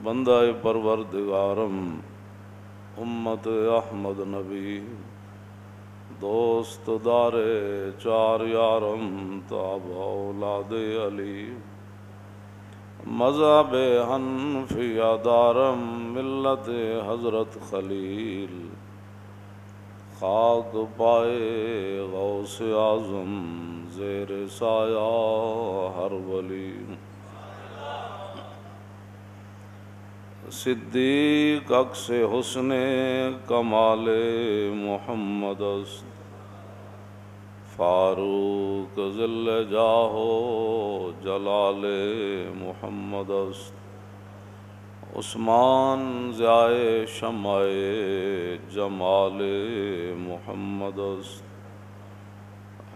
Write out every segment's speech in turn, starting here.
بندہ پروردگارم امت احمد نبی دوست دار چار یارم تاب اولاد علی مذہب حنفیہ دارم ملت حضرت خلیل خاک پائے غوث اعظم زیر سایہ ہر ولی صدیق عکس حسن کمال محمد است فاروق ذل جاہ و جلال محمد است عثمان ضیاء شمع جمال محمد است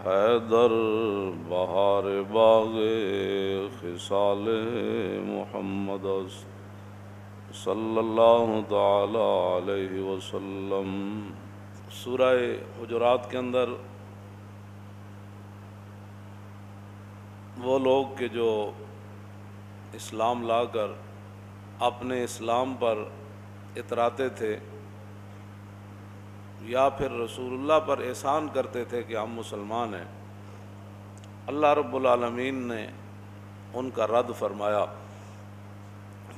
حیدر بہار باغ خصال محمد است صلی اللہ تعالی علیہ وسلم۔ سورہ حجرات کے اندر وہ لوگ کہ جو اسلام لا کر اپنے اسلام پر اتراتے تھے یا پھر رسول اللہ پر احسان کرتے تھے کہ ہم مسلمان ہیں، اللہ رب العالمین نے ان کا رد فرمایا۔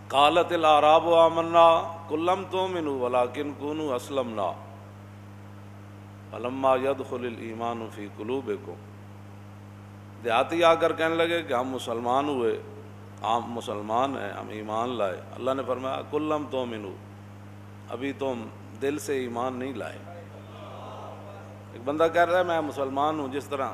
قالت الاعراب آمنا قل لم تؤمنوا ولكن كونوا اسلمنا فلما يدخل الايمان في قلوبكم۔ دیہاتی آ کر کہنے لگے کہ ہم مسلمان ہوئے، ہم مسلمان ہیں، ہم ایمان لائے۔ اللہ نے فرمایا قل لم تؤمنوا، ابھی تم دل سے ایمان نہیں لائے۔ ایک بندہ کہہ رہا ہے میں مسلمان ہوں، جس طرح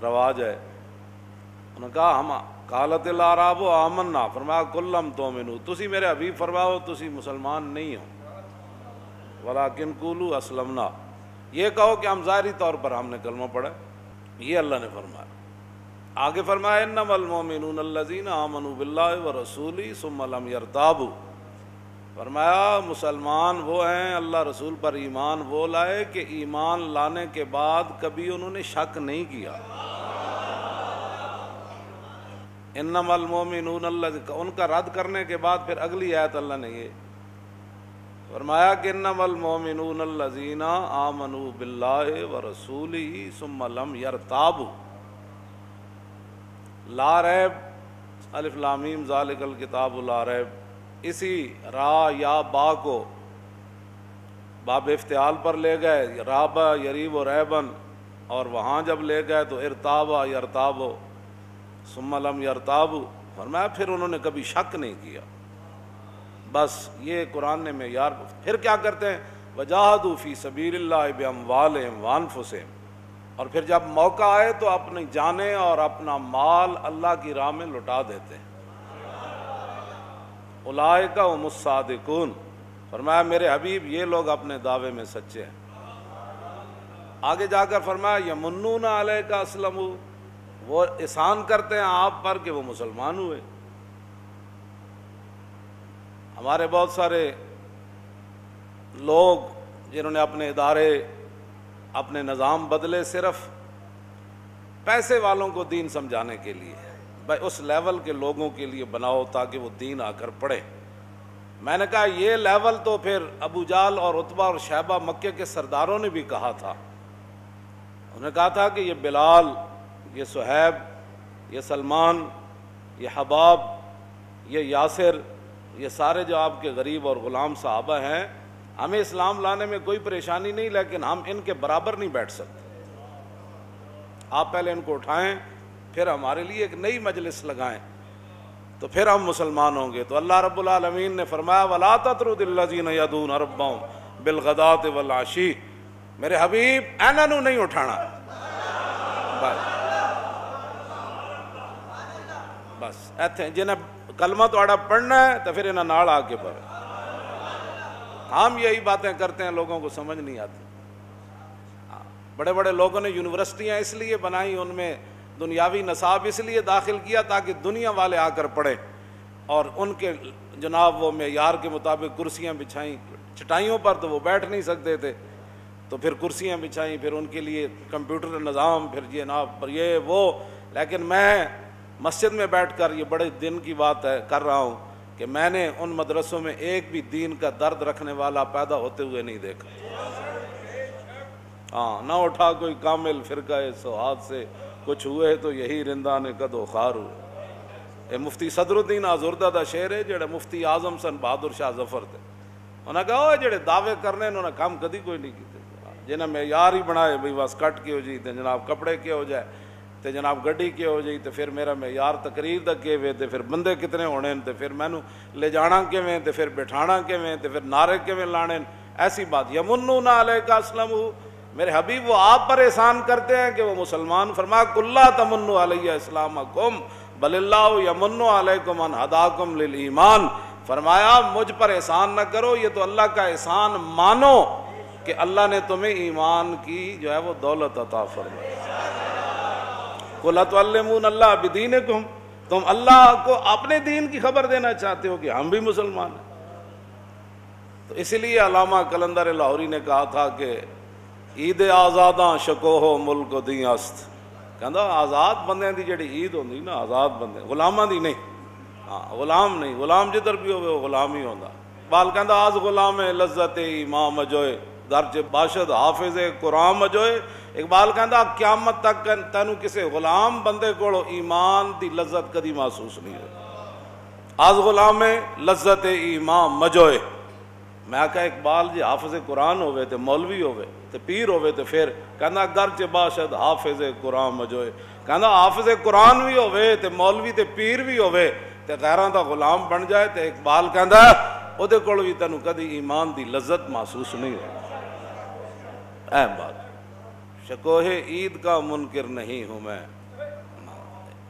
رواج ہے، انہوں نے کہا ہم قالت الاعراب آمنا، فرمایا قل لم تؤمنوا، تسی میرے حبیب فرماؤ تسی مسلمان نہیں ہو، ولیکن قولوا اسلمنا، یہ کہو کہ ہم ظاہری طور پر ہم نے کلمہ پڑھا، یہ اللہ نے فرمایا۔ آگے فرمایا انما المؤمنون الذین آمنوا باللہ ورسولہ ثم لم یرتابوا، فرمایا مسلمان وہ ہیں اللہ رسول پر ایمان وہ لائے کہ ایمان لانے کے بعد کبھی انہوں نے شک نہیں کیا۔ انما المؤمنون الذین، ان کا رد کرنے کے بعد پھر اگلی آیت اللہ نے یہ فرمایا کہ انما المؤمنون الذین آمنوا باللہ ورسولہ ثم لم یرتابوا، لا ریب الف لام میم ذالک الکتاب لا ریب، اسی را یا با کو باب افتعال پر لے گئے، رابا یریب و ریبن، اور وہاں جب لے گئے تو ارتابا یرتابو، ثم لم یرتابوا، فرمایا پھر انہوں نے کبھی شک نہیں کیا۔ بس یہ قرآن نے معیار۔ پھر کیا کرتے ہیں وجاہدوا فی سبیل اللہ باموالہم وانفسہم، اور پھر جب موقع آئے تو اپنی جانیں اور اپنا مال اللہ کی راہ میں لٹا دیتے ہیں۔ اولئک هم الصادقون، فرمایا میرے حبیب یہ لوگ اپنے دعوے میں سچے ہیں۔ آگے جا کر فرمایا یمنون علیک اسلموا، وہ احسان کرتے ہیں آپ پر کہ وہ مسلمان ہوئے۔ ہمارے بہت سارے لوگ جنہوں نے اپنے ادارے اپنے نظام بدلے صرف پیسے والوں کو دین سمجھانے کے لیے، بھائی اس لیول کے لوگوں کے لیے بناؤ تاکہ وہ دین آ کر پڑھیں۔ میں نے کہا یہ لیول تو پھر ابو جہل اور عتبہ اور شیبہ مکے کے سرداروں نے بھی کہا تھا، انہوں نے کہا تھا کہ یہ بلال، یہ صہیب، یہ سلمان، یہ حباب، یہ یاسر، یہ سارے جو آپ کے غریب اور غلام صحابہ ہیں، ہمیں اسلام لانے میں کوئی پریشانی نہیں، لیکن ہم ان کے برابر نہیں بیٹھ سکتے، آپ پہلے ان کو اٹھائیں پھر ہمارے لیے ایک نئی مجلس لگائیں تو پھر ہم مسلمان ہوں گے۔ تو اللہ رب العالمین نے فرمایا وَلَا تَطْرُدِ الَّذِينَ يَدْعُونَ رَبَّهُمْ بِالْغَدَاةِ وَالْعَشِيِّ، میرے حبیب اینانو نہیں اٹھانا، بس ایتھے جنہیں کلمہ توڑا پڑھنا ہے تو پھر انہیں نال آ کے پڑھے۔ ہم یہی باتیں کرتے ہیں، لوگوں کو سمجھ نہیں آتی۔ بڑے بڑے لوگوں نے یونیورسٹیاں اس لیے بنائی، ان میں دنیاوی نصاب اس لیے داخل کیا تاکہ دنیا والے آ کر پڑھیں، اور ان کے جناب وہ معیار کے مطابق کرسیاں بچھائیں، چٹائیوں پر تو وہ بیٹھ نہیں سکتے تھے، تو پھر کرسیاں بچھائیں، پھر ان کے لیے کمپیوٹر نظام، پھر جناب پر یہ وہ۔ لیکن میں مسجد میں بیٹھ کر، یہ بڑے دن کی بات ہے کر رہا ہوں، کہ میں نے ان مدرسوں میں ایک بھی دین کا درد رکھنے والا پیدا ہوتے ہوئے نہیں دیکھا. ہاں، نہ اٹھا کوئی کامل فرقہ سواد سے، کچھ ہوئے تو یہی رندہ نے کدو خار ہوئے. یہ مفتی صدر الدین آزردہ دا شعر ہے جڑا مفتی اعظم سن بہادر شاہ ظفر تھے. انہوں نے کہا جڑے دعوے کرنے انہوں نے کام کدی کوئی نہیں کیتے، جنہیں معیار ہی بنائے بھئی بس کٹ کے ہو جی تے جناب کپڑے کے ہو جائے تے جناب گڈی کے ہو جی تے پھر میرا معیار تقریر دا کے وے تے پھر بندے کتنے ہونے تے پھر مینوں لے جانا کیویں تے پھر بٹھانا کیویں تے پھر نعرے کیویں لانے. ایسی بات یمنون علیک اسلموا، میرے حبیب وہ آپ پر احسان کرتے ہیں کہ وہ مسلمان. فرمایا قل لا تمنوا علی اسلامکم بل اللہ یمن علیکم ان ہداکم للایمان. فرمایا مجھ پر احسان نہ کرو، یہ تو اللہ کا احسان مانو کہ اللہ نے تمہیں ایمان کی جو ہے وہ دولت عطا فرمائی. قل اتعلمون اللہ بدینکم، تم اللہ کو اپنے دین کی خبر دینا چاہتے ہو کہ ہم بھی مسلمان ہیں. تو اسی لیے علامہ قلندر لاہوری نے کہا تھا کہ عید آزاداں شکوہو ملک دی است. کہندا آزاد بندیاں دی جڑی عید ہوندی نا، آزاد بندے غلاماں دی نہیں. ہاں غلام نہیں، غلام جدھر بھی ہوئے وہ غلام ہی ہوندا. بال کہندا آز غلام لذت امام اجوئے گرچہ باشد حافظ قرآن مجوئے. اقبال کہندا قیامت تک تینوں کسے غلام بندے کو ایمان دی لذت کدی محسوس نہیں ہوئی. آز غلام لذت امام مجوئے. میں کہا اقبال جی حافظ قرآن ہوئے تے مولوی ہوئے تے پیر ہوئے تے پھر کہندا گرچہ باشد حافظ قرآن مجوئے. کہندا حافظ قرآن بھی ہوئے تے مولوی تے پیر بھی ہوئے تے غیراں دا غلام بن جائے تے اقبال کہندا او دے کول وی تینوں کدی ایمان دی لذت محسوس نہیں ہوئی. اہم بات، شکوہ عید کا منکر نہیں ہوں میں.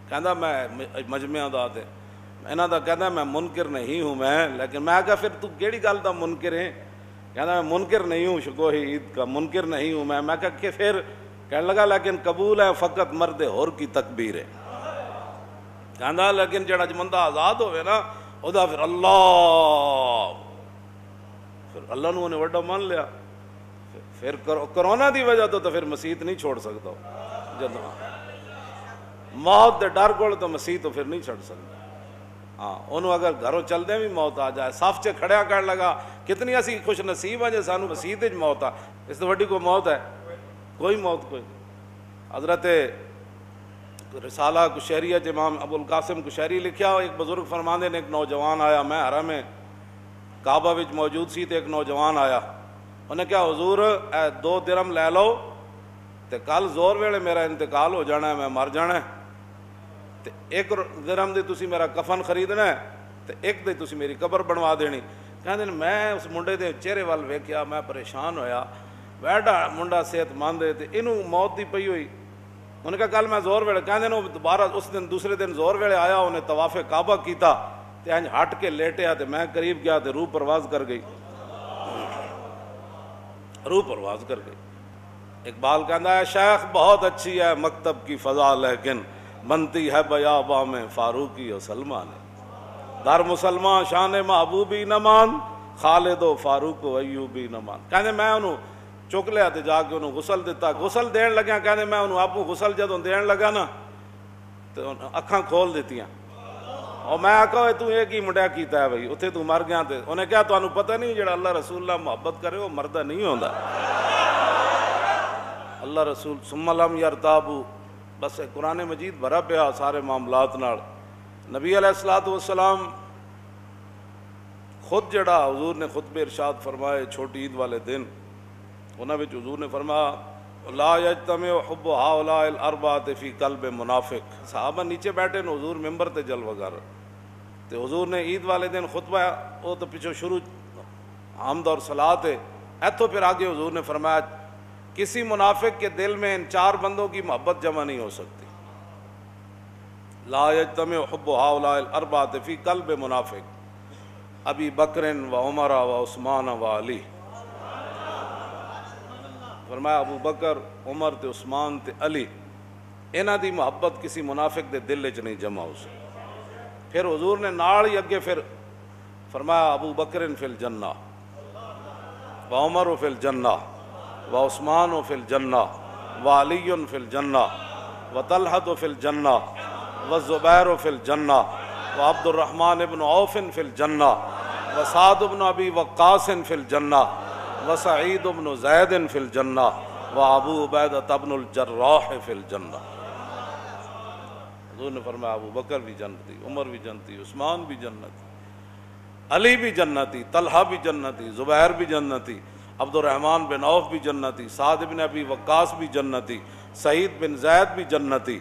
کہندا میں مجمع دا تے انہاں دا کہندا میں منکر نہیں ہوں میں، لیکن میں کہا پھر تو کیڑی گل دا منکر ہے؟ کہندا میں منکر نہیں ہوں، شکوہ عید کا منکر نہیں ہوں میں کہا کہ پھر کہنے لگا لیکن قبول ہے فقط مرد حر کی تکبیر ہے. کہندا لیکن جڑا بندہ آزاد ہوئے نا او دا پھر اللہ نو نے وڈا مان لیا. پھر کرونا دی وجہ تو پھر مسیت نہیں چھوڑ سکتا، جب موت دے ڈر کول تو مسیت تو پھر نہیں چھڑ سکتا. ہاں انہوں اگر گھروں چلدے بھی موت آ جائے صف چ کھڑیا کر لگا کتنی اسی خوش نصیب ہیں جے سانو مسیت وچ موت آ. اس تو وڈی کوئی موت ہے؟ کوئی موت کوئی. حضرت رسالہ کشیریہ امام ابو القاسم کشیری لکھیا، ایک بزرگ فرماندے نے ایک نوجوان آیا، میں حرم کعبہ وچ موجود سی تے ایک نوجوان آیا. انہیں کہا حضور 2 درہم لے لو تے کل زور ویلے میرا انتقال ہو جانا ہے، میں مر جانا ہے، تے 1 درہم دے تسی میرا کفن خریدنا ہے تے 1 دے تسی میری قبر بنوا دینی. کہندے میں اس منڈے دے چہرے وال ویکھیا، میں پریشان ہویا، بیٹھا منڈا صحت مند ہے تے اینوں موت دی پئی ہوئی. انہیں کہا کل میں زور ویلے، کہندے نو دوبارہ اس دن دوسرے دن زور ویلے آیا، انہیں طواف کعبہ کیتا تے انج ہٹ کے لیٹیا تے میں قریب گیا تے روح پرواز کر گئی، روح پرواز کر گئی. اقبال کہتا ہے شیخ بہت اچھی ہے مکتب کی فضا لیکن بنتی ہے بیاباں میں فاروقی و سلمان. در مسلمان شان محبوبی نمان خالد و فاروق و ایوبی نمان. کہتے میں انہوں چک لیا تے جا کے انہوں غسل دیتا، غسل دین لگیا. کہتے میں انہوں آپ کو غسل جدوں دین لگا نا تو اکھاں کھول دیتیاں اور میں آکھا تو ایک ہی منڈیا کیتا ہے بھائی اتھے تو مر گیا. تے انہیں کہا تو انہوں پتہ نہیں جڑا اللہ رسول اللہ محبت کرے وہ مردہ نہیں ہوندا. اللہ رسول ثم لم یرتابو، بس قرآن مجید بھرا پیا سارے معاملات نال. نبی علیہ الصلوۃ والسلام خود جڑا حضور نے خطبے ارشاد فرمائے چھوٹی عید والے دن، انہاں وچ حضور نے فرمایا لا یجتمع حب ہؤلاء الاربعۃ فی قلب منافق. صحابہ نیچے بیٹھے نے، حضور ممبر تے جلوہ گر تے حضور نے عید والے دن خطبہ وہ تو پیچھے شروع حمد اور صلاۃ ہے، ایتھوں پھر آگے حضور نے فرمایا کسی منافق کے دل میں ان 4 بندوں کی محبت جمع نہیں ہو سکتی. لا یجتمع حب ہؤلاء الاربعۃ فی قلب منافق ابی بکر و عمر و عثمان و علی. فرمایا ابو بکر عمر تے عثمان تے علی انہاں دی محبت کسی منافق دے دل وچ نہیں جمع ہو سکتی. پھر حضور نے نال ہی اگے پھر فرمایا ابو بکر فی الجنہ و عمر فی الجنہ و عثمان فی الجنہ و علی فی الجنہ و طلحہ فی الجنہ و زبیر فی الجنہ وعبد الرحمن بن عوف فی الجنہ وسعد بن ابی وقاص فی الجنہ وسعید بن زید فی الجنہ وابو عبیدہ بن الجراح فی الجنہ۔ حضور نے فرمایا ابو بکر بھی جنتی، عمر بھی جنتی، عثمان بھی جنتی، علی بھی جنتی، طلحہ بھی جنتی، زبیر بھی جنتی، عبد الرحمن بن عوف بھی جنتی، سعد بن ابی وقاص بھی جنتی، سعید بن زید بھی جنتی،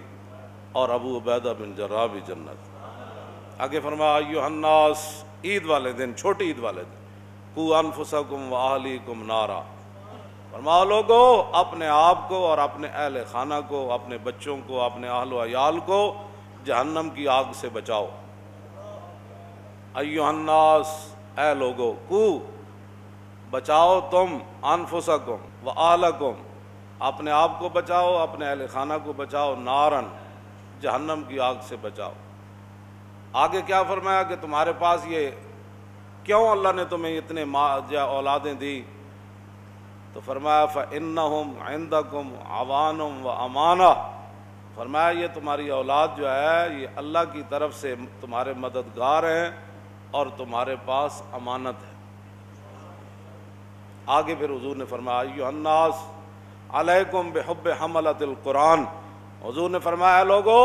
اور ابو عبیدہ بن جراح بھی جنتی۔ آگے فرمایا ایھا الناس، عید والے دن، چھوٹی عید والے دن، قوا انفسکم واہلیکم نارا، فرمایا لوگو اپنے آپ کو اور اپنے اہل خانہ کو، اپنے بچوں کو، اپنے اہل و عیال کو جہنم کی آگ سے بچاؤ۔ ایھا الناس، اے لوگو، کو بچاؤ تم، انفسکم واہلکم، اپنے آپ کو بچاؤ، اپنے اہل خانہ کو بچاؤ، نارن، جہنم کی آگ سے بچاؤ۔ آگے کیا فرمایا کہ تمہارے پاس یہ کیوں اللہ نے تمہیں اتنے اولادیں دی؟ تو فرمایا فَإِنَّهُمْ عِنْدَكُمْ عَوَانٌ وَأَمَانَةٌ، فرمایا یہ تمہاری اولاد جو ہے یہ اللہ کی طرف سے تمہارے مددگار ہیں اور تمہارے پاس امانت ہے۔ آگے پھر حضور نے فرمایا ایھا الناس علیکم بحب حملۃ القرآن، حضور نے فرمایا لوگو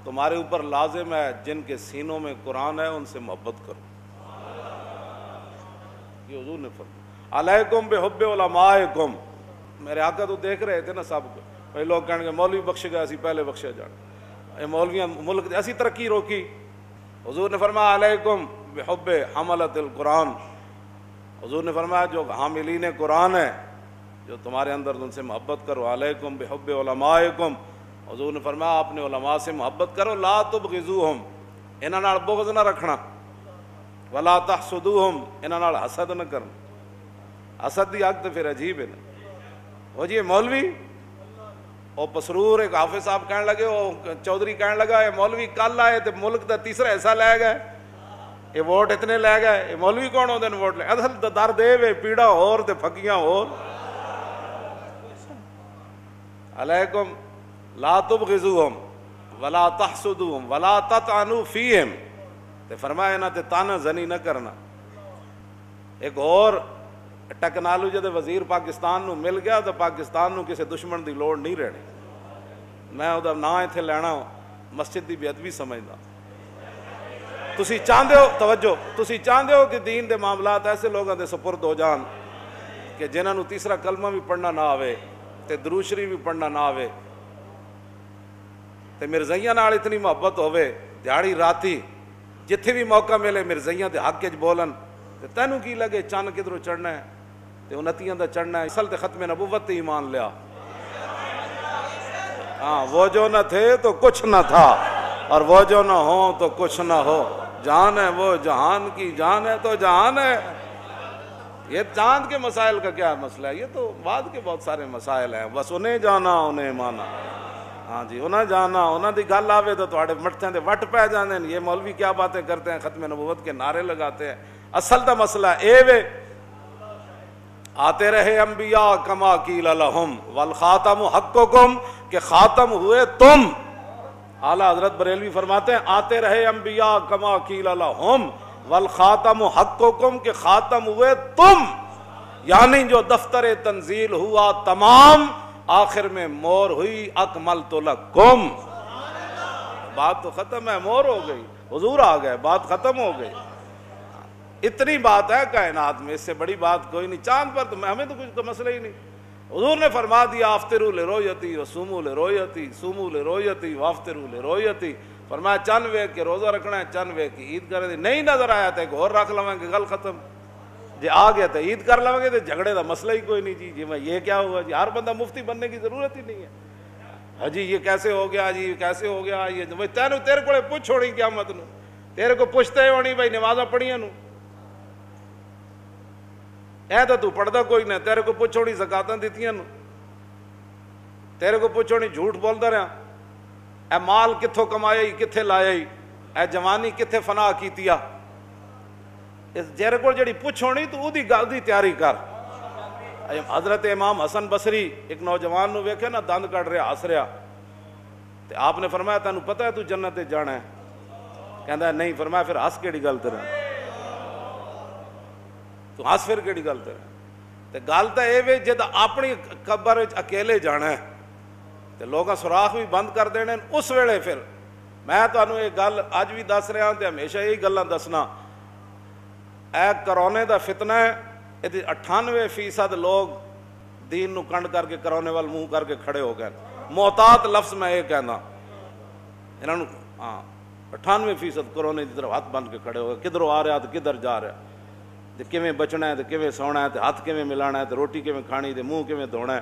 تمہارے اوپر لازم ہے جن کے سینوں میں قرآن ہے ان سے محبت کرو۔ یہ حضور نے فرمایا علیکم بحب علمائکم، میرے آقا تو دیکھ رہے تھے نا سب کو، بھائی لوگ کہیں گے مولوی بخش گئے اسی پہلے بخشے جانا، اے مولویاں ملک ایسی ترقی روکی۔ حضور نے فرمایا علیکم بحب حملۃ القرآن، حضور نے فرمایا جو حاملین قرآن ہے جو تمہارے اندر ان سے محبت کرو۔ علیکم بحب علمائکم، حضور نے فرمایا اپنے علماء سے محبت کرو، لا تبغضوہم، انہاں نال بغض نہ رکھنا، ولا تحسدوہم، انہاں نال حسد نہ کرنا۔ حسد دی حق تو پھر عجیب ہے نا، وہ جی مولوی او پسرور ایک حافظ صاحب کہنے لگے، او چودھری کہنے لگا یہ مولوی کل آئے تو ملک دا تیسرا حصہ لے گئے، یہ ووٹ اتنے لے گئے، یہ مولوی کون ہوندے نے ووٹ لے، اصل تے درد اے وے پیڑا ہور تے پھکیاں ہور۔ علیکم لا تبغضوہم ولا تحسدوہم ولا تطعنوا فیہم، تے فرمایا انہاں تے تانا زنی نہ کرنا۔ ایک اور ٹیکنالوجی دے وزیر پاکستان نو مل گیا تو پاکستان نو کسی دشمن دی لوڑ نہیں رہنی، میں او نا ایتھے لینا مسجد دی بے ادبی سمجھدا۔ تسی چاہندے ہو، توجہ، تسی چاہندے ہو کہ دین دے معاملات ایسے لوگاں دے سپرد ہو جان کہ جنہاں نو تیسرا کلمہ بھی پڑھنا نہ آوے تے درود شریف بھی پڑھنا نہ آوے تے مرزائیاں نال اتنی محبت ہوے دیہاڑی راتی جتھے بھی موقع ملے مرزائیاں دے حق وچ بولن تے تینوں کی لگے چند کدھروں چڑھنا ہے تے انتیاں دا چڑھنا ہے، اصل تے ختم نبوت تے ایمان لیا۔ ہاں وہ جو نہ تھے تو کچھ نہ تھا اور وہ جو نہ ہو تو کچھ نہ ہو، جان ہے وہ جہان کی جان ہے تو جہان ہے۔ یہ چاند کے مسائل کا کیا مسئلہ ہے، یہ تو بعد کے بہت سارے مسائل ہیں، بس انہیں جانا انہیں مانا۔ ہاں جی انہیں جانا، انہیں دی گل آوے تو تھوڑے مٹھیں دے وٹ پہ جانے، یہ مولوی کیا باتیں کرتے ہیں، ختم نبوت کے نعرے لگاتے ہیں۔ اصل دا مسئلہ اے وے آتے رہے انبیاء کما قیل لہم والخاتم حقکم، کہ خاتم ہوئے تم۔ اعلیٰ حضرت بریلوی فرماتے ہیں آتے رہے انبیاء کما قیل لہم والخاتم حقکم، کہ خاتم ہوئے تم، یعنی جو دفتر تنزیل ہوا تمام، آخر میں مور ہوئی اکملت لکم، بات تو ختم ہے، مور ہو گئی، حضور آ گئے، بات ختم ہو گئی۔ اتنی بات ہے کائنات میں، اس سے بڑی بات کوئی نہیں۔ چاند پر تو ہمیں تو کچھ تو مسئلہ ہی نہیں، حضور نے فرما دیا افطروا لرؤیتی وصوموا لرؤیتی، صوموا لرؤیتی وافطروا لرؤیتی، فرمایا چند ویکھ کے روزہ رکھنا ہے، چند ویکھ کے عید کریں، نہیں نظر آیا تو ایک اور رکھ لواں گے، گل ختم۔ جی آ گیا تو عید کر لواں گے تو جھگڑے دا مسئلہ ہی کوئی نہیں۔ جی میں یہ کیا ہوا، جی ہر بندہ مفتی بننے کی ضرورت ہی نہیں ہے۔ ہاں جی یہ کیسے ہو گیا، جی کیسے ہو گیا، یہ تیرے کو پوچھ چھوڑی قیامت نو، تیرے کو پوچھتے ہونی بھائی نمازاں پڑھیاں نو، اے تو پڑھدا کوئی نہ، تیرے کو پوچھ چھوڑی زکاتاں دتیاں نو، تیرے کو پوچھ چھوڑی جھوٹ بولدا رہا، اے مال کتھوں کمایا ہی کتھے لایا ہی، اے جوانی کتھے فنا کیتیا، اس تیرے کو جڑی پوچھ ہونی تو اودی گل دی تیاری کر۔ حضرت امام حسن بصری ایک نوجوان نو ویکھے نا دند کٹ رہا ہس رہا، تے آپ نے فرمایا تینوں پتہ ہے تو جنت جانا ہے؟ کہندا نہیں، فرمایا پھر ہس کیڑی گل تیرا، تو ہس پھر کیڑی گل تیرا؟ تے گل تو یہ وے جد اپنی قبر اکیلے جانا ہے تے لوگاں سوراخ بھی بند کر دینے اس ویلے پھر میں تمہیں یہ گل اج بھی دس رہا تے ہمیشہ یہی گلاں دسنا، اے کرونے دا فتنہ ہے، یہ 98% لوگ دین نو کنڈ کر کے کرونے وال منہ کر کے کھڑے ہو گئے۔ محتاط لفظ میں یہ کہنا، انہوں نے 98% کرونے کی طرف ہاتھ بن کے کھڑے ہو گئے، کدھروں آ رہا تو کدھر جا رہا، تے کیویں بچنا ہے تے کیویں سونا ہے تے ہاتھ کیویں ملانا ہے تے روٹی کیویں کھانی تے منہ کیویں دھونا ہے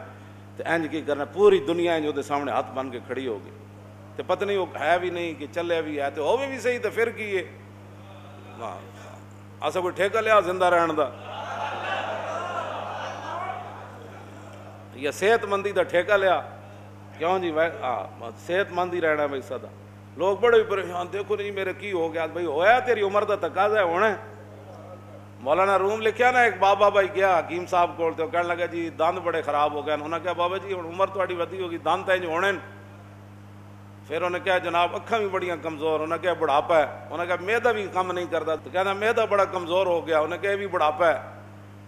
تے انج کی کرنا، پوری دنیا انج دے سامنے ہاتھ بن کے کھڑی ہوگی تے پتہ نہیں وہ ہے بھی نہیں کہ چلے بھی ہے تے ہوے بھی صحیح تے پھر کی ہے، اسا کوئی ٹھیکہ لیا زندہ رہن دا یا صحت مندی دا ٹھیکہ لیا؟ کیوں جی صحت مند ہی رہنا بھائی سدا۔ لوگ بڑے پریشان، دیکھو نہیں میرے کی ہو گیا، بھائی ہویا تیری عمر دا تقاضا ہے ہونا ہے۔ مولانا روم لکھیا نا، ایک بابا بھائی گیا حکیم صاحب کول تے کہنے لگا جی دند بڑے خراب ہو گئے، انہوں نے کہا بابا جی ہن عمر تہاڈی ودی ہوگی، دند تے انج ہونے۔ پھر انہوں نے کہا جناب اکھاں بھی بڑیاں کمزور، انہوں نے کہا بڑھاپا ہے، انہوں نے کہا معدہ بھی کم نہیں کردا، تو کہنا معدہ بڑا کمزور ہو گیا، انہوں نے کہا یہ بھی بڑھاپا ہے،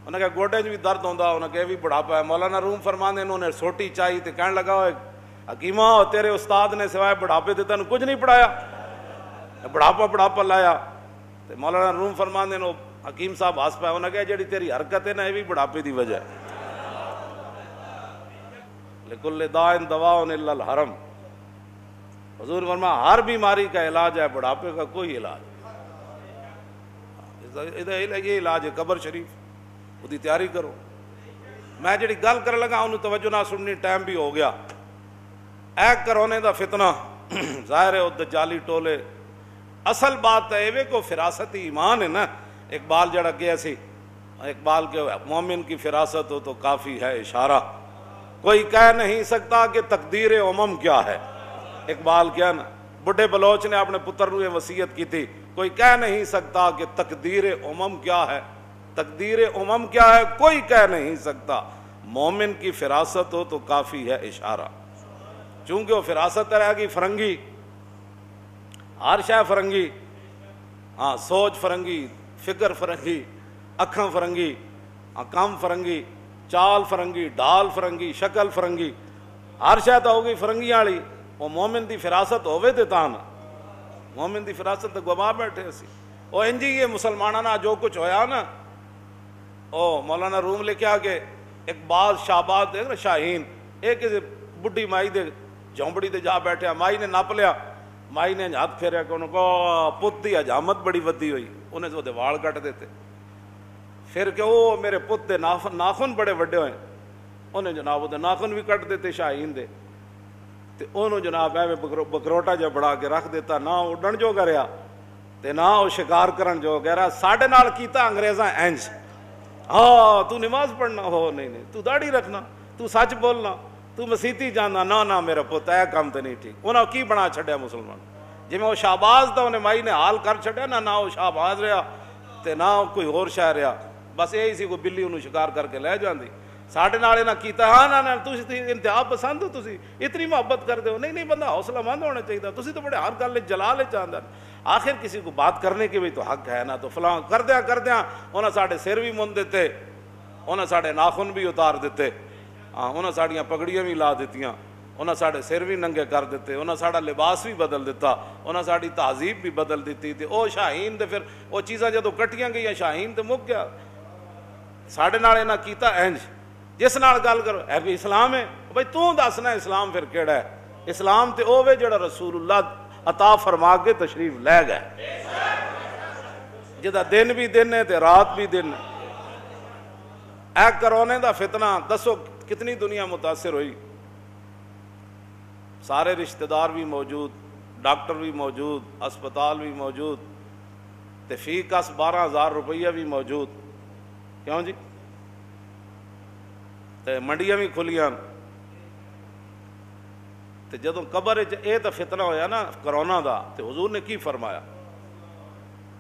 انہوں نے کہا گوڈے بھی درد ہوندا، انہوں نے کہا یہ بھی بڑھاپا ہے۔ مولانا روم فرماندے انہوں نے سوٹی چاہی تے کہنے لگا حکیمہ تیرے استاد نے سوائے بڑھاپے تے تینوں کچھ نہیں پڑھایا، بڑھاپا لایا۔ تے مولانا روم فرماندے نے حکیم صاحب ہس پایا، انہوں نے کہا جڑی تیری حرکت ہے نا یہ بھی بڑھاپے دی وجہ ہے۔ لکل داء دواء الا الحرم، حضور فرمایا ہر بیماری کا علاج ہے، بڑھاپے کا کوئی علاج، یہ علاج ہے قبر شریف، وہ تیاری کرو۔ میں جڑی گل کر لگا انہوں توجہ نہ سننی، ٹائم بھی ہو گیا۔ اے کرونے دا فتنہ ظاہر ہے وہ دجالی ٹولے، اصل بات ہے یہ کو فراست ایمان ہے نا۔ اقبال جڑا گیا سی، اقبال کے مومن کی فراست ہو تو کافی ہے اشارہ، کوئی کہہ نہیں سکتا کہ تقدیر امم کیا ہے۔ اقبال کیا نا، بڈھے بلوچ نے اپنے پتر کو یہ وصیت کی تھی، کوئی کہہ نہیں سکتا کہ تقدیر امم کیا ہے، تقدیر امم کیا ہے کوئی کہہ نہیں سکتا، مومن کی فراست ہو تو کافی ہے اشارہ۔ چونکہ وہ فراست رہے گی فرنگی، ہر شے فرنگی، ہاں سوچ فرنگی، فکر فرنگی، اکھاں فرنگی، کام فرنگی، چال فرنگی، ڈال فرنگی، شکل فرنگی، ہر شے تو ہوگی فرنگیاں والی۔ وہ مومن دی فراست ہوے تے تاں نا، مومن دی فراست تے گوا بیٹھے سی۔ وہ انجی یہ مسلماناں نال جو کچھ ہویا نا، او مولانا روم لکھیا کہ اقبال شہباز دیکھ نا شاہین، ایک بڈھی مائی دے جھونپڑی تے جا بیٹھیا، مائی نے نپ لیا، مائی نے ہاتھ پھیریا کہ انہوں کو پت دی حجامت بڑی ودی ہوئی، انہیں تو وال کٹ دیتے، پھر کہ وہ میرے پت دے ناخن بڑے وڈے ہوئے، انہیں جناب وہ ناخن بھی کٹ دیتے شاہین دے، تے انہوں جناب ایویں بکروٹا جا بڑا کے رکھ دیتا، نہ اڈن جو کریا تے نہ وہ شکار کرن جو گیا۔ ساڈے نال کیتا انگریزاں انج، ہاں تو نماز پڑھنا ہو نہیں تو داڑھی رکھنا، تو سچ بولنا، تو مسیتی جانا، نہ میرا پوت اے کام تے نہیں ٹھیک۔ انہاں کی بنا چھڈیا مسلمان، جی میں وہ شہباز دا انہیں مائی نے حال کر چھڈیا نہ وہ شہباز رہا تے نہ کوئی ہور شے رہا، بس یہی سی کوئی بلی انہوں شکار کر کے لے جاندی۔ ساڈے نال انہاں کیتا، ہاں نہ تسی انتہا پسند ہو، تسی اتنی محبت کردے ہو، نہیں بندہ حوصلہ مند ہونا چاہیے، تسی تو بڑے ہر گل جلال چاہندے، آخر کسی کو بات کرنے کے بھی تو حق ہے نا، تو فلاں کردیاں انہاں ساڈے سر بھی من دیتے، انہاں ساڈے ناخن بھی اتار دیتے، انہاں ساڑیاں پگڑیاں بھی لا دیتیاں، انہاں ساڑے سر بھی ننگے کر دیتے، انہاں ساڑا لباس بھی بدل دیتا، انہاں ساڑی تہذیب بھی بدل دیتی تھی۔ او شاہین دے پھر وہ چیزاں جدوں کٹیاں گئیاں شاہین تے مک گیا۔ ساڑے نال انہاں کیتا انج، جس نال گل کرو اے بھی اسلام ہے، بھائی تو دسنا اسلام پھر کیڑا ہے؟ اسلام تے اوے جڑا رسول اللہ عطا فرما کے تشریف لے گئے، جدا دن بھی دن ہے تے رات بھی دن ہے۔ اے کرونے دا فتنہ دسو کتنی دنیا متاثر ہوئی، سارے رشتہ دار بھی موجود، ڈاکٹر بھی موجود، اسپتال بھی موجود، تے فی کس 12,000 روپیہ بھی موجود، کیوں جی؟ تے منڈیاں بھی کھلیاں، تے جدوں قبر اے تے فتنہ ہویا نا کرونا دا، تے حضور نے کی فرمایا؟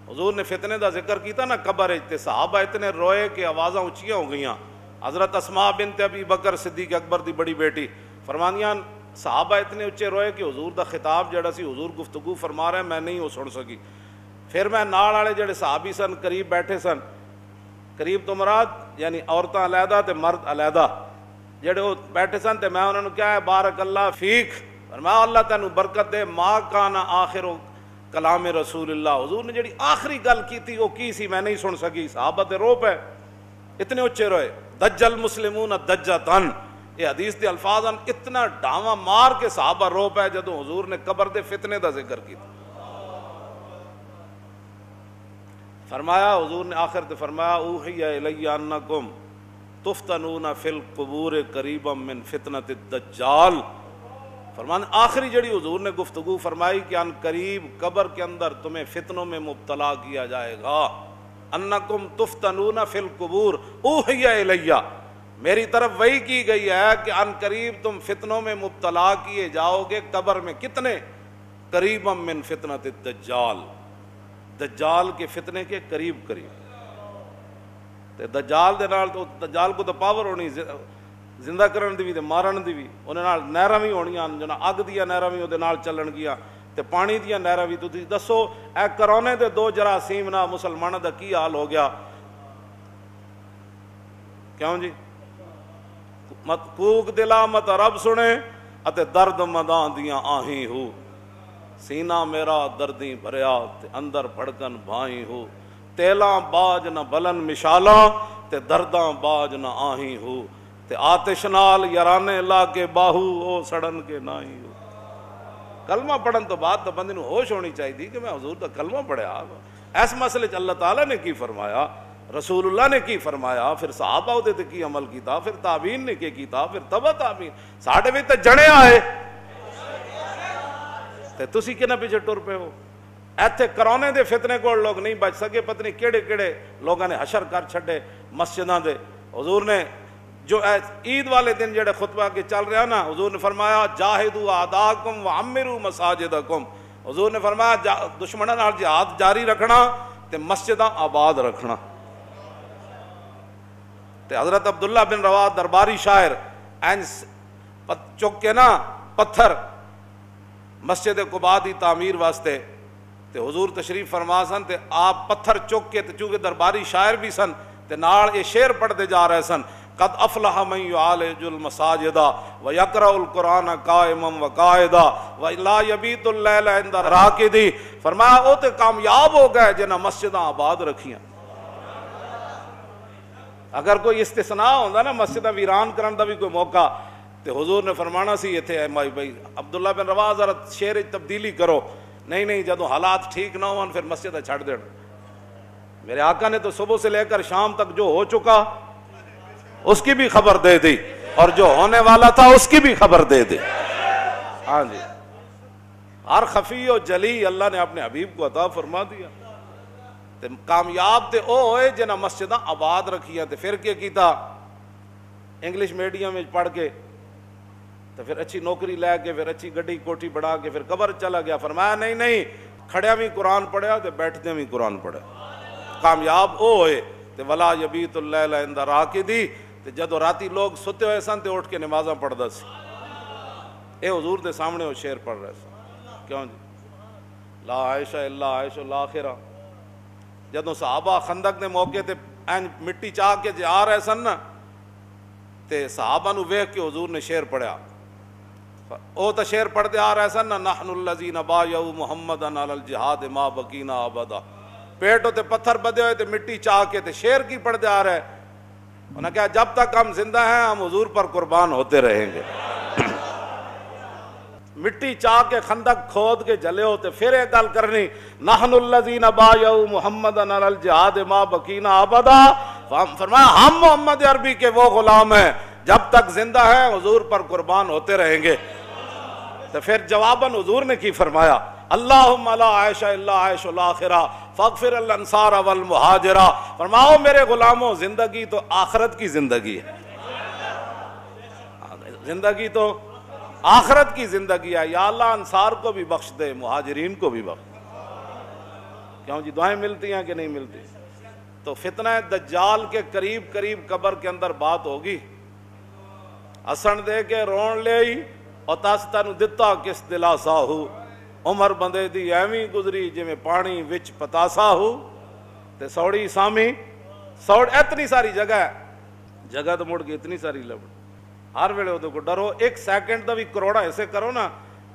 حضور نے فتنے دا ذکر کیتا نا قبر تے صحابہ اتنے روئے کہ آوازاں اونچیاں ہو گئیاں۔ حضرت اسماء بنت ابی بکر صدیق اکبر دی بڑی بیٹی فرمانیاں صحابہ اتنے اچھے روئے کہ حضور دا خطاب جڑا سی حضور گفتگو فرما رہے ہیں میں نہیں وہ سن سکی، پھر میں نال والے جڑے صحابی سن قریب بیٹھے سن، قریب تو مراد یعنی عورتاں علیحدہ تے مرد علیحدہ، جڑے وہ بیٹھے سن تے میں انہوں نے کیا ہے بارک اللہ فیک، فرمایا اللہ تینوں برکت دے، ما کان آخر کلام رسول اللہ، حضور نے جڑی آخری گل کی تھی وہ کی سی میں نہیں سن سکی، صحابہ تے رو پے، اتنے اچھے روئے، دج المسلمون دجتن، یہ حدیث دے الفاظ ہیں، اتنا ڈھاواں مار کے صحابہ رو پے جدوں حضور نے قبر دے فتنے دا ذکر کیتا۔ فرمایا حضور نے آخر تے فرمایا اوحی الی انکم تفتنون فی القبور قریبا من فتنۃ الدجال، فرمان آخری جڑی حضور نے گفتگو فرمائی کہ ان قریب قبر کے اندر تمہیں فتنوں میں مبتلا کیا جائے گا، انکم تفتنون فی القبور اوحی الی، میری طرف وحی کی گئی ہے کہ ان قریب تم فتنوں میں مبتلا کیے جاؤ گے، قبر میں کتنے؟ قریبا من فتنۃ الدجال، دجال کے فتنے کے قریب قریب، تے دجال دے نال تو دجال کو تو پاور ہونی زندہ کرن دی بھی تے مارن دی بھی، انہاں نال نہراں وی ہونیاں جنا اگ دیاں نہراں وی اودے نال چلن گیاں تے پانی دیاں نہراں وی، تسی دسو اے کرونے دے دو جراثیم نال مسلماناں دا کی حال ہو گیا؟ کیوں جی؟ مت کوک دلا مت رب سنے اتے درد مداں دیاں آہیں ہو، سینہ میرا دردیں بھریا تے اندر بھڑکن بھائیں ہو، تیلاں باج نہ بلن مشالاں تے درداں باج نہ آہیں ہو، تے آتش نال یارانے لا کے باہو او سڑن کے نائی ہو۔ کلمہ پڑھن تو بعد تو بندے نوں ہوش ہونی چاہیے کہ میں حضور دا کلمہ پڑھیا، اس مسئلے چ اللہ تعالیٰ نے کی فرمایا، رسول اللہ نے کی فرمایا، پھر صحابہ دے تے کی عمل کیتا، پھر تابعین نے کی کیتا، پھر تبع تابعین، ساڈے وچ تے جنے آئے تے تسی کنا پیچھے ٹر پے ہو؟ ایتھے کرونے دے فتنے کو لوگ نہیں بچ سکے، پتہ نہیں کیڑے کیڑے لوگاں نے حشر کر چھڈے مسجداں دے۔ حضور نے جو عید والے دن جڑے خطبہ کے چل رہا نا، حضور نے فرمایا جاہدوا اعداءکم وعمروا مساجدکم، حضور نے فرمایا دشمناں نال جہاد جاری رکھنا تے مسجداں آباد رکھنا۔ تے حضرت عبداللہ بن رواح درباری شاعر چک کے نا پتھر مسجد قباء دی تعمیر واسطے تے حضور تشریف فرما سن تے آپ پتھر چک کے تے چونکہ درباری شاعر بھی سن تے نال یہ شعر پڑھتے جا رہے سن، قد افلح من یعالج المساجد ویقرأ القرآن قائما وقاعدا ولا یبیت اللیل عند راکدی، فرمایا وہ تے کامیاب ہو گئے جنہاں مسجداں آباد رکھیاں۔ اگر کوئی استثناء ہوندا نا مسجداں ویران کرن دا بھی کوئی موقع تے حضور نے فرمانا سی ایتھے اے بھائی عبداللہ بن رواح ذرا شعر وچ تبدیلی کرو، نہیں جدوں حالات ٹھیک نہ ہون پھر مسجد چھڑ دین۔ میرے آقا نے تو صبح سے لے کر شام تک جو ہو چکا اس کی بھی خبر دے دی اور جو ہونے والا تھا اس کی بھی خبر دے دی۔ ہاں جی، ہر خفی و جلی اللہ نے اپنے حبیب کو عطا فرما دیا۔ تے کامیاب تے او ہوئے جنہاں مسجداں آباد رکھیاں، تے پھر کیا کیتا؟ انگلش میڈیم میں پڑھ کے تو پھر اچھی نوکری لے کے پھر اچھی گڈی کوٹھی بڑھا کے پھر قبر چلا گیا۔ فرمایا نہیں کھڑیا بھی قرآن پڑھیا تے بیٹھدے بھی قرآن پڑھیا۔ کامیاب او ہوئے تے ولا یبیت اللیل عند راکدی، تے جدو راتی لوگ ستے ہوئے سن تے اٹھ کے نمازاں پڑھدا سی۔ اے حضور دے سامنے وہ شعر پڑھ رہے سن، کیوں جی؟ لا عیش الا عیش الاخرہ۔ جدو صحابہ خندق دے موقع تے مٹی چاہ کے جے آ رہے سن نا تے صحابہ نو ویکھ کے حضور نے شعر پڑھیا، او تا شعر پڑھتے آ رہے سن نا نحن الذین بایعوا محمدا علی الجہاد ما بقینا ابدا، پیٹوں تے پتھر بدے ہوئے تے مٹی چاہ کے تے شعر کی پڑھتے آ رہے، انہوں نے کہا جب تک ہم زندہ ہیں ہم حضور پر قربان ہوتے رہیں گے۔ مٹی چاہ کے خندق کھود کے جلے ہوتے، پھر ایک گل کرنی نحن الذین بایعوا محمدا علی الجہاد ما بقینا ابدا، فرمایا ہم محمد عربی کے وہ غلام ہیں جب تک زندہ ہیں حضور پر قربان ہوتے رہیں گے۔ تو پھر جواباً حضور نے کی فرمایا اللہم لا عیش الا عیش الاخرہ فاغفر الانصار والمہاجرہ، فرماؤ میرے غلاموں زندگی تو آخرت کی زندگی ہے، زندگی تو آخرت کی زندگی ہے، یا اللہ انصار کو بھی بخش دے مہاجرین کو بھی بخش دے۔ کیوں جی دعائیں ملتی ہیں کہ نہیں ملتی؟ تو فتنہ دجال کے قریب قبر کے اندر بات ہوگی، ہسن دے کے رون لے اور تاس تینوں دتا کس دلاسا ہو، عمر بندے دی ایویں گزری جویں پانی وچ پتاسا ہو تے سوڑی سامی سوڑ. اتنی ساری جگہ تو مڑ کے اتنی ساری لب. ہر ویلے وہ ڈرو. ایک سیکنڈ کا بھی کروڑا حصے کرو نا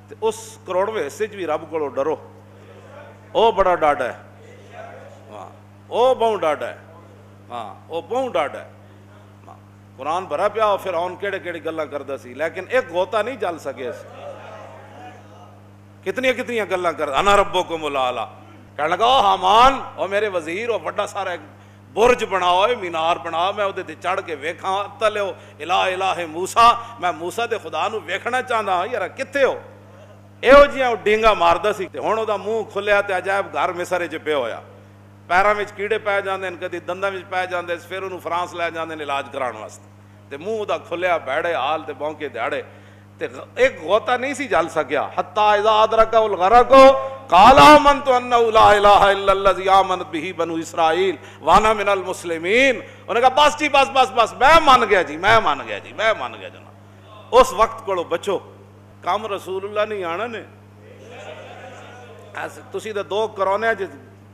تے اس کروڑویں حصے بھی رب کو ڈرو. او بڑا ڈاڈا ہے. ہاں او بہوں ڈاڈا ہے. ہاں او بہوں ڈاڈا ہے. قرآن بھرا پیا اور فرعون کیڑے کیڑی گلاں کردا سی لیکن ایک غوطہ نہیں جل سکے. کتنی گلاں کردا. انا ربکم الاعلی. کہنے لگا او حامان او میرے وزیر او بڑا سارا ایک برج بناؤ مینار بنا میں تے چڑھ کے ویکھاں تلو الہ موسیٰ. میں موسیٰ دے خدا نو ویکھنا چاہندا ہاں یار کتے ہو. ایہو جیاں ڈینگا ماردا سی تے ہن او دا منہ کھلیا تے عجائب گھر مصر وچ پیا ہویا. پیراں وچ کیڑے پے جاندے نے کدی دنداں وچ پے جاندے پھر انہوں فرانس لے جاندے نے علاج کراؤن واسطے تے منہ دا کھلیا بیڑے حال تے بونکے دیہڑے تے ایک غوطہ نہیں سی جل سکیا. حتی اذا ادرکہ الغرق قال آمنت انہ لا الہ الا الذی آمنت بہ بنو اسرائیل وانا من المسلمین. انہوں نے کہا بس جی بس میں مان گیا جی جناب. اس وقت کو بچو کام رسول اللہ نہیں آنا نے. تسی تے دو کرونے جی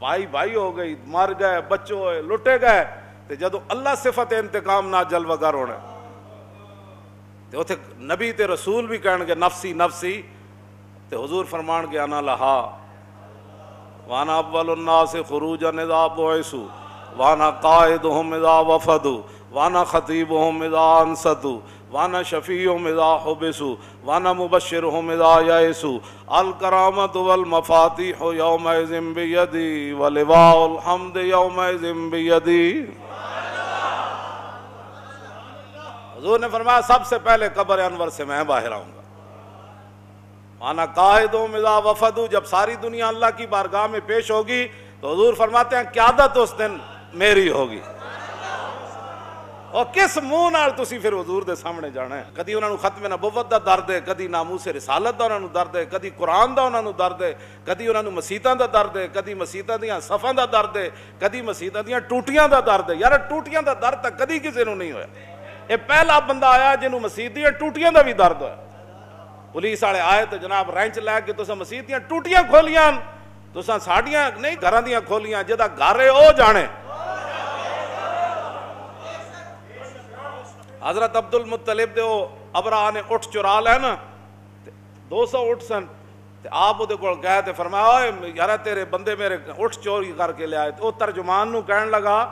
بھائی ہو گئی مر گئے بچو ہوئے لٹے گئے تے جدو اللہ صفت انتقام نہ جلوہ گر ہونے تے اوتھے نبی تے رسول بھی کہن گے نفسی تے حضور فرمان کے انا لہا وانا اول الناس خروجا اذا بعثوا وانا قائدهم اذا وفدوا وانا خطیبهم اذا انصتوا وانا شفیعهم اذا حبسوا وانا مبشرهم اذا یئسوا الکرامۃ والمفاتیح یومئذ بیدی ولواء الحمد یومئذ بیدی. حضور نے فرمایا سب سے پہلے قبر انور سے میں باہر آؤں گا. وانا قائدهم اذا وفدوا. جب ساری دنیا اللہ کی بارگاہ میں پیش ہوگی تو حضور فرماتے ہیں قیادت اس دن میری ہوگی. اور کس منہ نال تسی پھر حضور دے سامنے جانا ہے. کدی انہاں نو ختم نبوت دا درد ہے, کدی ناموس رسالت دا انہاں نو درد ہے, کدی قرآن دا انہاں نو درد ہے, کدی انہاں نو مسیتاں دا درد ہے, کدی مسیتاں دیاں صفاں دا درد ہے, کدی مسیتاں دیاں ٹوٹیاں دا درد ہے. یار ٹوٹیاں دا درد تک کدی کسی نو نہیں ہویا. یہ پہلا بندہ آیا جنہوں مسیت دیاں ٹوٹیاں دا بھی درد ہویا. پولیس والے آئے تو جناب رینچ لے کے تساں مسیت دیاں ٹوٹیاں کھولیاں, تساں ساڈیاں نہیں گھراں دیاں کھولیاں. جدا گھر ہے او جانے. حضرت عبد المطلب دے او ابراہ نے اٹھ چرا لے نا 200 اٹھ سن تے آپ دے کول گئے تے فرمایا اوے یار تیرے بندے میرے اٹھ چوری کر کے لے آئے. او ترجمان نو کہن لگا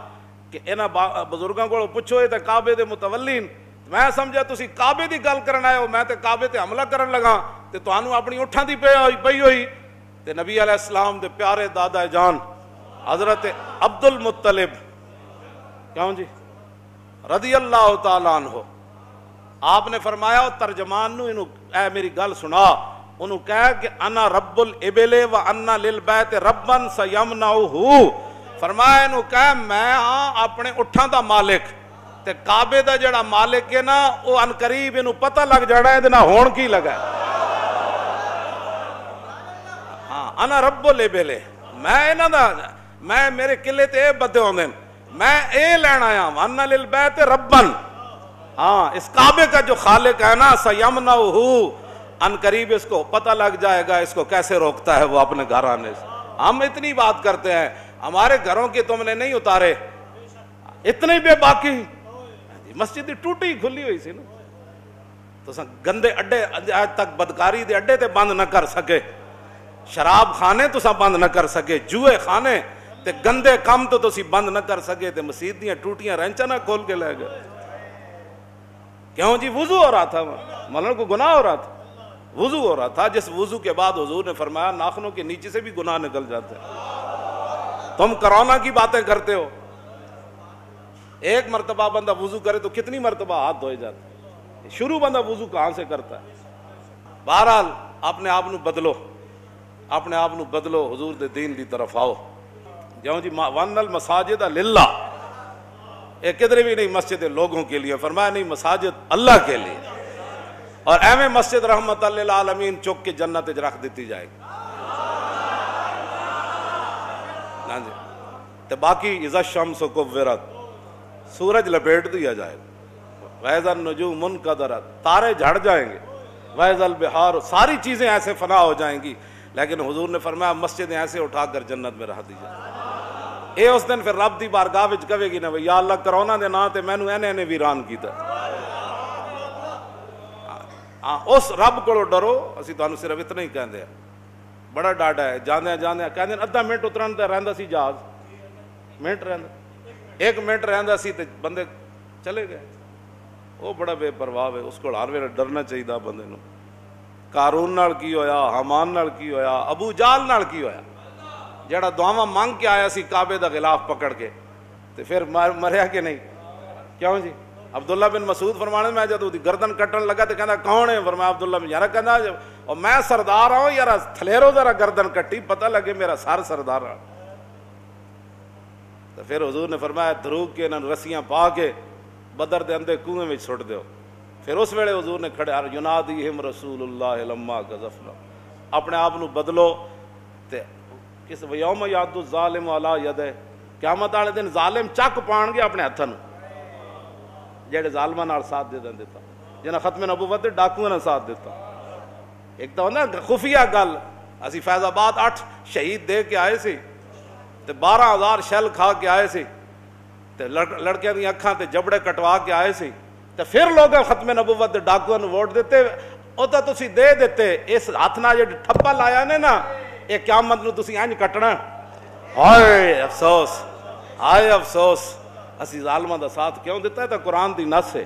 کہ انہاں بزرگاں کول پوچھو اے تے کعبے دے متولین. میں سمجھا تسی کعبے دی گل کرن آئے ہو, میں تے کعبے تے حملہ کرن لگا تے تانوں اپنی اٹھاں دی پئی ہوئی. تے نبی علیہ السلام دے پیارے دادا جان حضرت عبد المطلب کیوں جی رضی اللہ تعالیٰ عنہ, آپ نے فرمایا ترجمان نو انہوں اے میری گل سنا, انہوں کہا کہ انا رب الابل و انا للبیت ربن سیمنعہ. فرمایا انہوں کہا میں ہاں اپنے اٹھاں دا مالک تے کعبے دا جڑا مالک ہے نا وہ انقریب انہوں پتہ لگ جانا ہے دینا ہون کی لگا ہے. ہاں انا رب الابل, میں انہاں دا میں میرے قلعے تے اے بدے ہوندے میں اے لین آیا ہوں انا للبیت ربن. ہاں اس کعبے کا جو خالق ہے نا سیمنعہ, ان قریب اس کو پتہ لگ جائے گا اس کو کیسے روکتا ہے وہ اپنے گھر آنے سے. ہم اتنی بات کرتے ہیں ہمارے گھروں کی تم نے نہیں اتارے, اتنے بے باقی مسجد ٹوٹی کھلی ہوئی سی نا تو گندے اڈے آج تک بدکاری دے اڈے تے بند نہ کر سکے, شراب خانے تو بند نہ کر سکے, جوئے خانے تے گندے کام تو تسی بند نہ کر سکے تے مسجد دیاں ٹوٹیاں رینچا نہ کھول کے لے گئے. کیوں جی وضو ہو رہا تھا, مولانا کو گناہ ہو رہا تھا, وضو ہو رہا تھا جس وضو کے بعد حضور نے فرمایا ناخنوں کے نیچے سے بھی گناہ نکل جاتے ہیں. تم کرونا کی باتیں کرتے ہو, ایک مرتبہ بندہ وضو کرے تو کتنی مرتبہ ہاتھ دھوئے جاتے ہیں. شروع بندہ وضو کہاں سے کرتا ہے. بہرحال اپنے آپ نو بدلو, اپنے آپ نو بدلو, حضور دے دین دی طرف آؤ. جاؤں جی وَأَنَّ الْمَسَاجِدَ لِلَّهِ, ایک کدھر بھی نہیں مسجد لوگوں کے لیے, فرمایا نہیں مساجد اللہ کے لیے. اور ایویں مسجد رحمت للعالمین چک کے جنت رکھ دیتی جائے گی. ہاں جی تو باقی اذا الشمس کورت, سورج لپیٹ دیا جائے گا. وَإِذَا النُّجُومُ انْكَدَرَتْ, تارے جھڑ جائیں گے. وَإِذَا الْبِحَارُ, ساری چیزیں ایسے فنا ہو جائیں گی. لیکن حضور نے فرمایا مسجد ایسے اٹھا کر جنت میں رکھ دی جائے. اے اس دن پھر رب دی بارگاہ وچ کہے گی نا یا اللہ کرونا دے نا تے مینوں اینے ویران کیتا. اس رب کو ڈرو. اسی تانوں صرف اتنا ہی کہندے ہیں, بڑا ڈاڈا ہے. جاندے کہندے ادھا منٹ اترن تے رہندا سی جہاز, منٹ رہندا, 1 منٹ رہندا سی تے بندے چلے گئے. وہ بڑا بے پرواہ ہے, اس کو ہر ویلے ڈرنا چاہیے بندے نو. قارون نال کی ہویا, حامان نال کی ہویا, ابو جال نال کی ہویا, جڑا دعاواں مانگ کے آیا سی کعبے دا غلاف پکڑ کے تے پھر مریا کہ نہیں؟ کیوں جی؟ عبداللہ بن مسعود فرمانے میں جب دی گردن کٹن لگا تے کہندا کون ہے؟ فرمایا عبداللہ بن, یار کہندا اور میں سردار ہوں یار, تھلیرو ذرا گردن کٹی پتہ لگے میرا سر سردار ہے. تو پھر حضور نے فرمایا دھروگ کے انہاں رسیاں پا کے بدر دے اندے کنویں وچ سٹ دیو. پھر اس ویلے حضور نے کھڑے ینادیہم رسول اللہ لما قذفنا, اپنے آپ نو بدلو. تے کس یوم یعد الظالم علی یدہ, قیامت والے دن ظالم چک پان گے اپنے ہتھاں نو, جڑے ظالماں نال ساتھ دے دیتا, جنہاں ختم نبوت دے ڈاکوؤں نال ساتھ دیتا. ایک تو نا خفیہ گل, اسی فیض آباد 8 شہید دے کے آئے سی تے 12,000 شیل کھا کے آئے سی تے لڑکیاں دی اکھاں تے جبڑے کٹوا کے آئے سی تے پھر لوگ ختم نبوت دے ڈاکوؤں نوں ووٹ دیتے. او تا تسی دے دیتے, اس ہاتھ نال جے ٹھپا لایا نے نا اے قیامت نو تسی انج کٹنا. ہائے افسوس, ہائے افسوس, اسی ظالماں دا ساتھ کیوں دیتا ہے؟ تو قرآن دی نص ہے.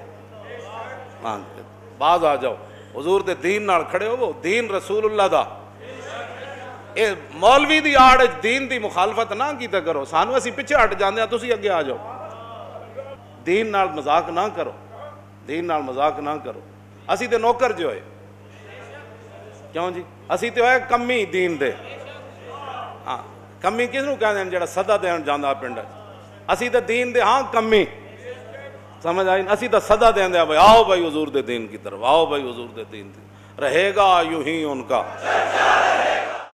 باز آ جاؤ, حضور دے دین نال کھڑے ہو, دین رسول اللہ دا. اے مولوی دی آڑ دین دی مخالفت نہ کیتا کرو, سانو اسی پیچھے ہٹ جاندے ہیں, تسی اگے آ جاؤ. دین نال مذاق نہ کرو, دین نال مذاق نہ کرو. اسی تے نوکر جو ہے, کیوں جی؟ اسی تے ہوئے کمی دین دے. ہاں کمی کس نو کہندے ہیں؟ جڑا صدا دین جاندا پنڈ. اسی تے دین دے ہاں کمی, سمجھ آئی؟ اسی تے صدا دیندے ہیں, آؤ بھائی حضور دے دین کی طرف, آؤ بھائی حضور دے دین کی. رہے گا یوں ہی ان کا